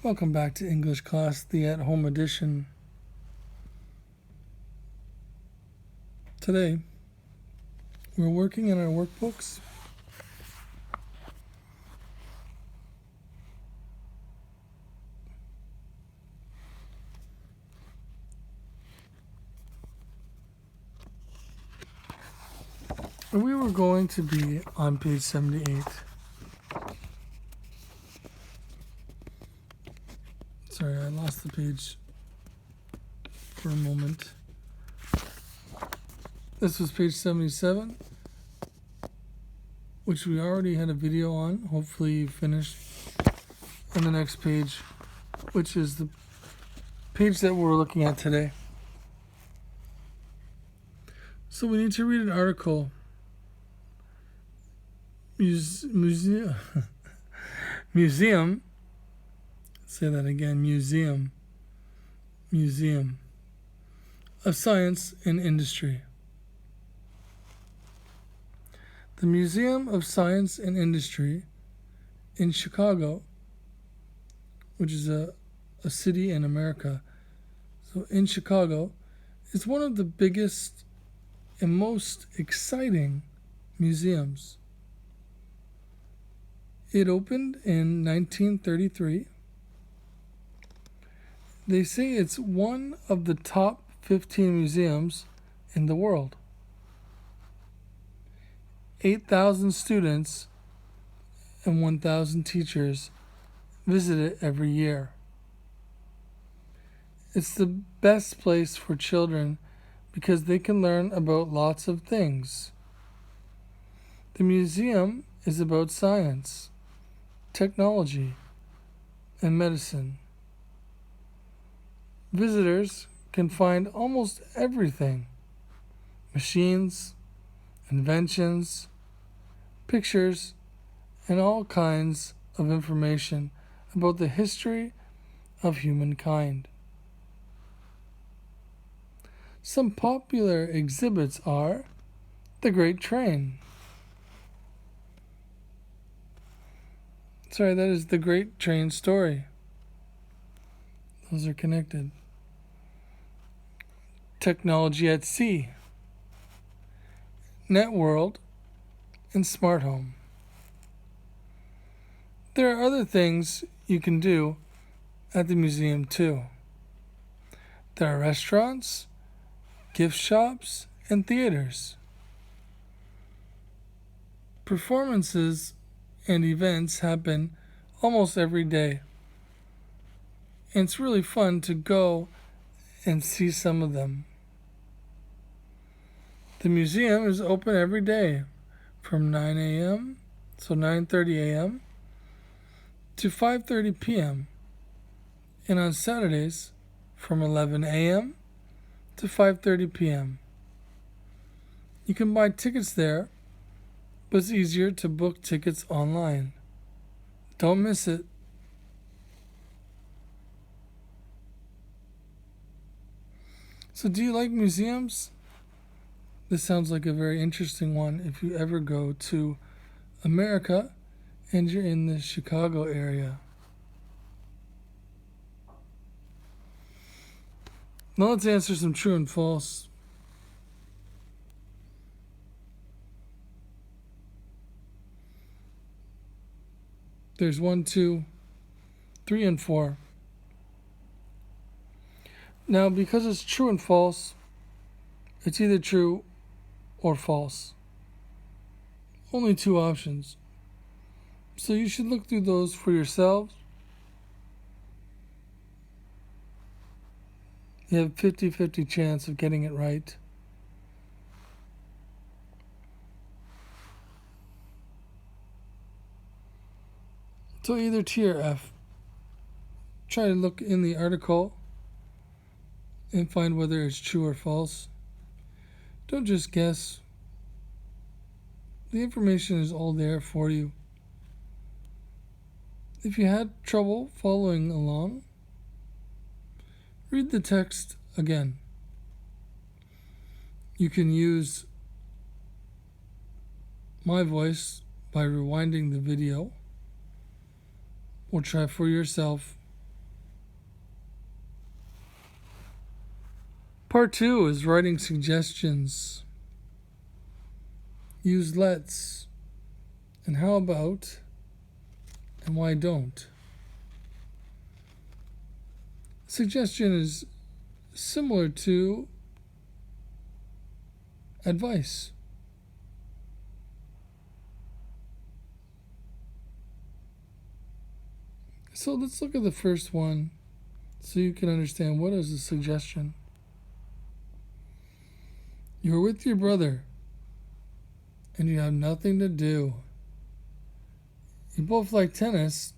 Welcome back to English class, the at-home edition. Today, we're working in our workbooks. And we were going to be on page 78. Sorry, I lost the page for a moment. This was page 77, which we already had a video on. Hopefully you finished. And the next page, which is the page that we're looking at today. So we need to read an article. Museum. Say that again. Museum of Science and Industry. The Museum of Science and Industry in Chicago, which is a city in America, so in Chicago, is one of the biggest and most exciting museums. It opened in 1933. They say it's one of the top 15 museums in the world. 8,000 students and 1,000 teachers visit it every year. It's the best place for children because they can learn about lots of things. The museum is about science, technology, and medicine. Visitors can find almost everything: machines, inventions, pictures, and all kinds of information about the history of humankind. Some popular exhibits are the Great Train. Sorry, that is the Great Train Story. Those are connected. Technology at Sea, Networld, and Smart Home. There are other things you can do at the museum too. There are restaurants, gift shops, and theaters. Performances and events happen almost every day. And it's really fun to go and see some of them. The museum is open every day from 9 a.m., so 9:30 a.m., to 5:30 p.m., and on Saturdays from 11 a.m. to 5:30 p.m. You can buy tickets there, but it's easier to book tickets online. Don't miss it. So do you like museums? This sounds like a very interesting one if you ever go to America and you're in the Chicago area. Now let's answer some true and false. There's 1, 2, 3, and 4. Now, because it's true and false, it's either true or false. Only two options. So you should look through those for yourselves. You have a 50-50 chance of getting it right. So either T or F. Try to look in the article and find whether it's true or false. Don't just guess. The information is all there for you. If you had trouble following along, read the text again. You can use my voice by rewinding the video, or try for yourself Part 2 is writing suggestions. Use let's and how about and why don't. Suggestion is similar to advice. So let's look at the first one so you can understand what is a suggestion. You're with your brother and you have nothing to do. You both like tennis.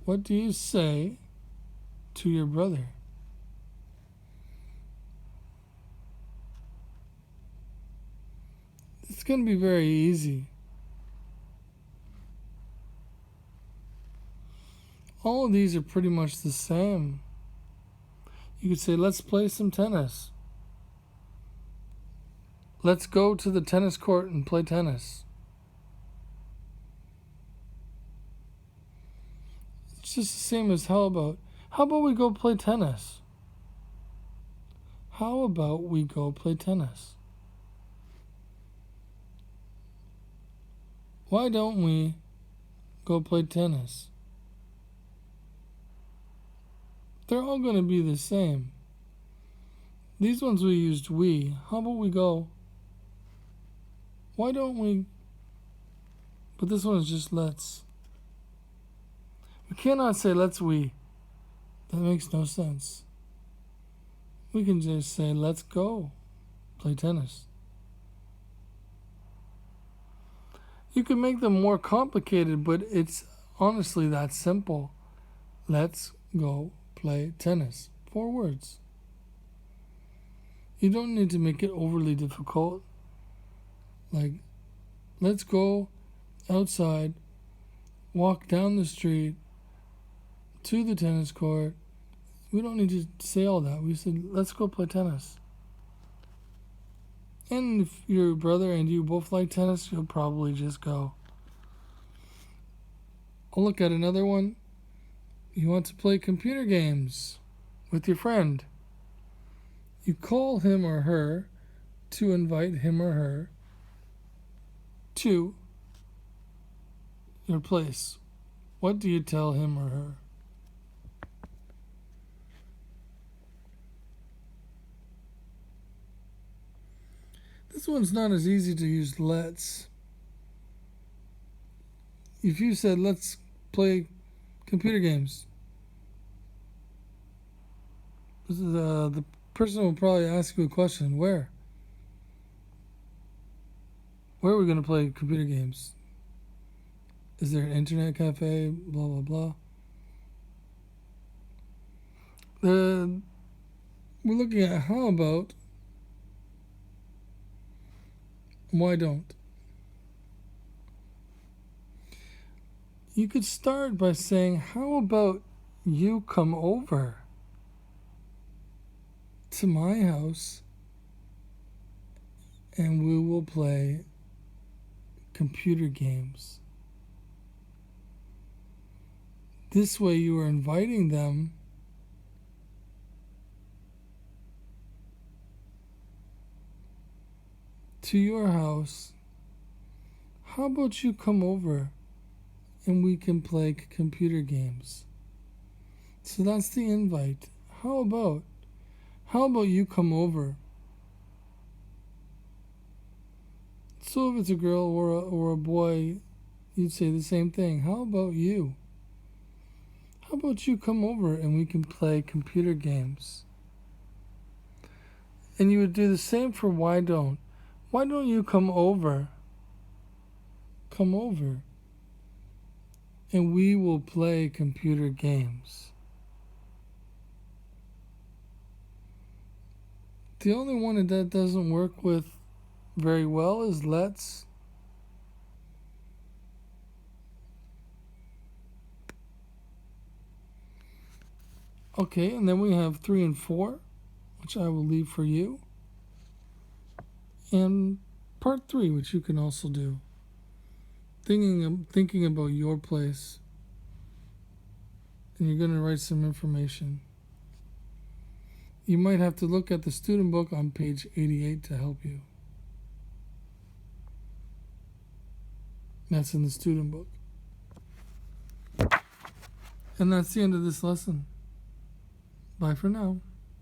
What do you say to your brother? It's going to be very easy. All of these are pretty much the same. You could say, let's play some tennis. Let's go to the tennis court and play tennis. It's just the same as how about we go play tennis? How about we go play tennis? Why don't we go play tennis? They're all going to be the same. These ones we used we. How about we go? Why don't we? But this one is just let's. We cannot say let's we. That makes no sense. We can just say let's go play tennis. You can make them more complicated, but it's honestly that simple. Let's go play tennis. 4 words. You don't need to make it overly difficult. Like, let's go outside, walk down the street to the tennis court. We don't need to say all that. We said, let's go play tennis. And if your brother and you both like tennis, you'll probably just go. I'll look at another one. You want to play computer games with your friend. You call him or her to invite him or her to your place. What do you tell him or her? This one's not as easy to use let's. If you said let's play computer games, the person will probably ask you a question. Where? Where are we going to play computer games? Is there an internet cafe? Blah, blah, blah. We're looking at how about, why don't. You could start by saying, how about you come over to my house and we will play computer games. This way you are inviting them to your house. How about you come over and we can play computer games? So that's the invite. How about you come over? So if it's a girl or a boy, you'd say the same thing. How about you? How about you come over and we can play computer games? And you would do the same for why don't. Why don't you come over? Come over. And we will play computer games. The only one that doesn't work with very well is let's. Okay, and then we have 3 and 4, which I will leave for you. And part 3, which you can also do. Thinking about your place. And you're going to write some information. you might have to look at the student book on page 88 to help you. That's in the student book. And that's the end of this lesson. Bye for now.